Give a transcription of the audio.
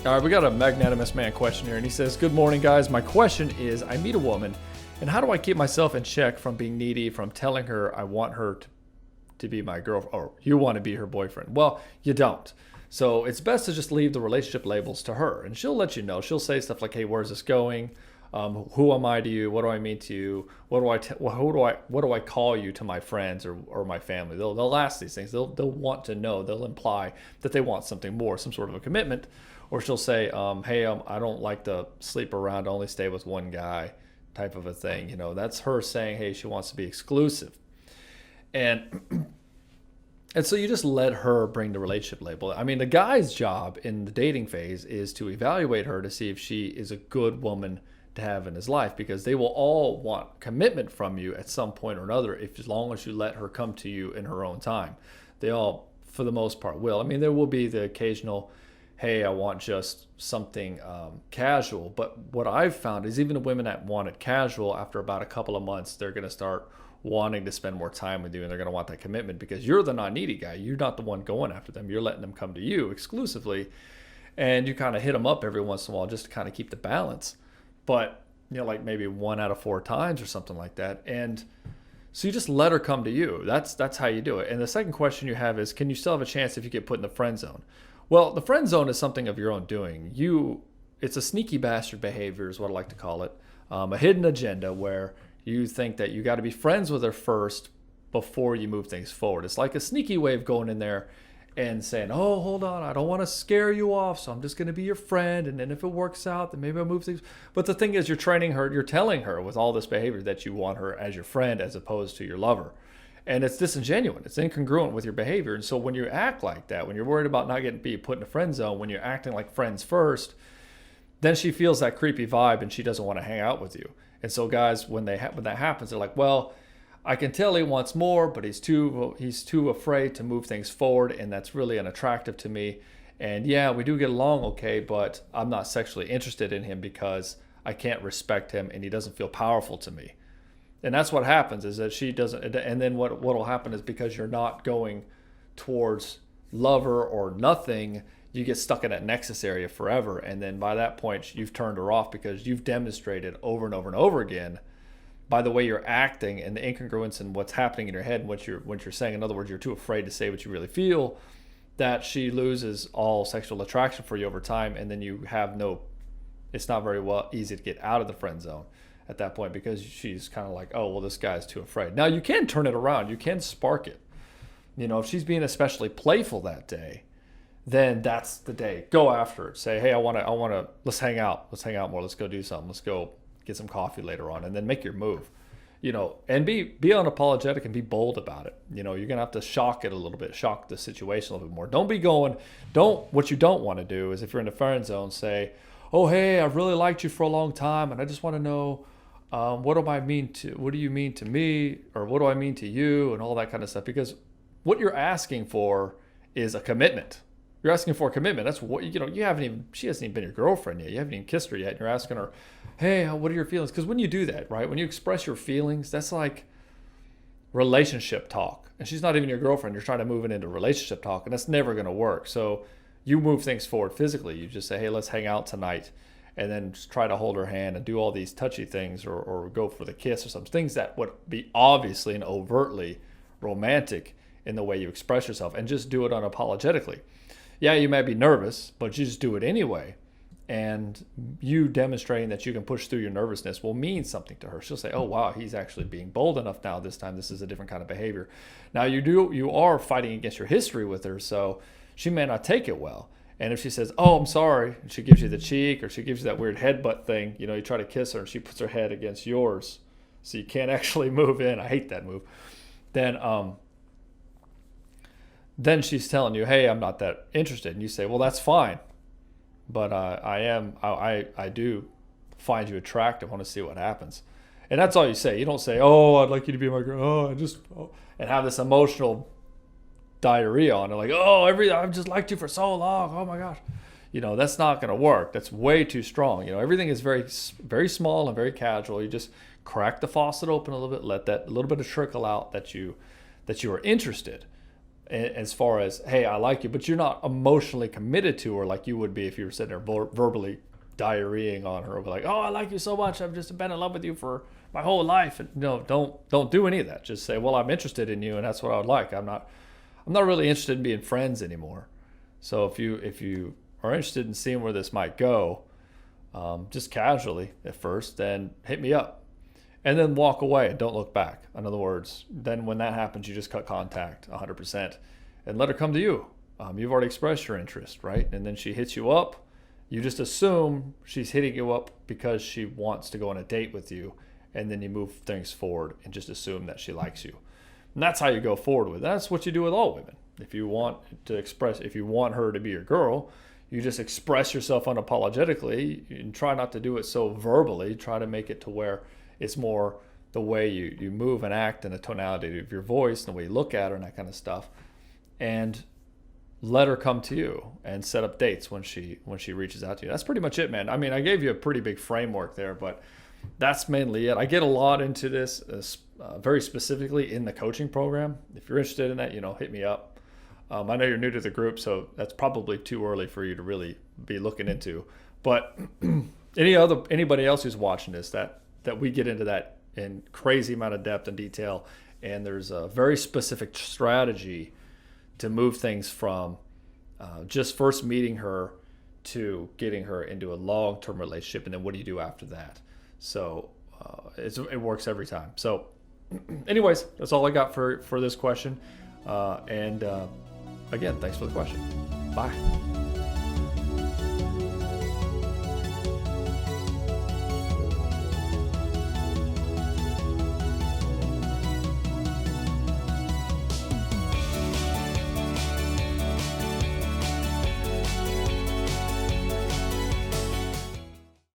All right, we got a magnanimous man question here, and he says, "Good morning, guys. My question is, I meet a woman, and how do I keep myself in check from being needy, from telling her I want her to be my girlfriend, or you want to be her boyfriend?" Well, you don't. So it's best to just leave the relationship labels to her, and she'll let you know. She'll say stuff like, "Hey, where's this going? Who am I to you? What do I mean to you? What do I call you to my friends or my family?" They'll ask these things. They'll want to know. They'll imply that they want something more, some sort of a commitment. Or she'll say, "Hey, I don't like to sleep around. Only stay with one guy," type of a thing. That's her saying, hey, she wants to be exclusive. And so you just let her bring the relationship label. I mean, the guy's job in the dating phase is to evaluate her to see if she is a good woman to have in his life, because they will all want commitment from you at some point or another, as long as you let her come to you in her own time. They all, for the most part, will. I mean, there will be the occasional, "Hey, I want just something casual." But what I've found is even the women that want it casual, after about a couple of months, they're going to start wanting to spend more time with you, and they're going to want that commitment, because you're the non-needy guy. You're not the one going after them. You're letting them come to you exclusively, and you kind of hit them up every once in a while just to kind of keep the balance. But, like maybe 1 out of 4 times or something like that. And so you just let her come to you. That's how you do it. And the second question you have is, can you still have a chance if you get put in the friend zone? Well, the friend zone is something of your own doing. It's a sneaky bastard behavior is what I like to call it. A hidden agenda where you think that you got to be friends with her first before you move things forward. It's like a sneaky way of going in there and saying, "Oh, hold on, I don't want to scare you off, so I'm just going to be your friend, and then if it works out, then maybe I'll move things." But the thing is, you're training her, you're telling her with all this behavior that you want her as your friend as opposed to your lover. And it's disingenuous. It's incongruent with your behavior. And so when you act like that, when you're worried about not getting put in a friend zone, when you're acting like friends first, then she feels that creepy vibe and she doesn't want to hang out with you. And so guys, when that happens, they're like, "Well, I can tell he wants more, but he's too afraid to move things forward, and that's really unattractive to me. And yeah, we do get along okay, but I'm not sexually interested in him because I can't respect him and he doesn't feel powerful to me." And that's what happens, is that she doesn't. And then what will happen is, because you're not going towards lover or nothing, you get stuck in that nexus area forever. And then by that point, you've turned her off, because you've demonstrated over and over and over again by the way you're acting and the incongruence in what's happening in your head and what you're saying. In other words, you're too afraid to say what you really feel, that she loses all sexual attraction for you over time. And then it's not very easy to get out of the friend zone at that point, because she's kind of like, "Oh, well, this guy's too afraid." Now you can turn it around. You can spark it. If she's being especially playful that day, then that's the day. Go after it. Say, "Hey, I want to, let's hang out. Let's hang out more. Let's go do something. Let's go get some coffee later on," and then make your move. And be unapologetic and be bold about it. You're going to have to shock it a little bit, shock the situation a little bit more. What you don't want to do is, if you're in the friend zone, say, "Oh, hey, I've really liked you for a long time, and I just want to know, what do you mean to me, or what do I mean to you," and all that kind of stuff. Because what you're asking for is a commitment. You're asking for a commitment. That's what, she hasn't even been your girlfriend yet. You haven't even kissed her yet. And you're asking her, "Hey, what are your feelings?" Because when you do that, right, when you express your feelings, that's like relationship talk. And she's not even your girlfriend. You're trying to move it into relationship talk, and that's never going to work. So you move things forward physically. You just say, "Hey, let's hang out tonight," and then just try to hold her hand and do all these touchy things, or go for the kiss or some things that would be obviously and overtly romantic in the way you express yourself, and just do it unapologetically. Yeah, you might be nervous, but you just do it anyway. And you demonstrating that you can push through your nervousness will mean something to her. She'll say, "Oh, wow, he's actually being bold enough now. This time, this is a different kind of behavior." Now, you are fighting against your history with her, so she may not take it well. And if she says, "Oh, I'm sorry," and she gives you the cheek, or she gives you that weird headbutt thing, you try to kiss her and she puts her head against yours, so you can't actually move in. I hate that move. Then she's telling you, "Hey, I'm not that interested." And you say, "Well, that's fine, but I do find you attractive. I want to see what happens." And that's all you say. You don't say, "Oh, I'd like you to be my girl. And have this emotional diarrhea on it, like, "Oh, I've just liked you for so long. Oh my gosh." That's not going to work. That's way too strong. Everything is very, very small and very casual. You just crack the faucet open a little bit, let that a little bit of trickle out that you are interested. as far as, hey, I like you, but you're not emotionally committed to her like you would be if you were sitting there verbally diarrheaing on her, like, oh, I like you so much, I've just been in love with you for my whole life. And no, don't do any of that. Just say, well, I'm interested in you, and that's what I would like. I'm not really interested in being friends anymore. So if you are interested in seeing where this might go, just casually at first, then hit me up. And then walk away and don't look back. In other words, then when that happens, you just cut contact 100% and let her come to you. You've already expressed your interest, right? And then she hits you up. You just assume she's hitting you up because she wants to go on a date with you. And then you move things forward and just assume that she likes you. And that's how you go forward with it. That's what you do with all women. If you want her to be your girl, you just express yourself unapologetically and try not to do it so verbally. Try to make it to where it's more the way you move and act and the tonality of your voice and the way you look at her and that kind of stuff. And let her come to you and set up dates when she reaches out to you. That's pretty much it, man. I mean, I gave you a pretty big framework there, but that's mainly it. I get a lot into this very specifically in the coaching program. If you're interested in that, hit me up. I know you're new to the group, so that's probably too early for you to really be looking into. But anybody else who's watching this, that we get into that in crazy amount of depth and detail, and there's a very specific strategy to move things from just first meeting her to getting her into a long-term relationship, and then what do you do after that? So it works every time. So anyways, that's all I got for this question. And again, thanks for the question. Bye.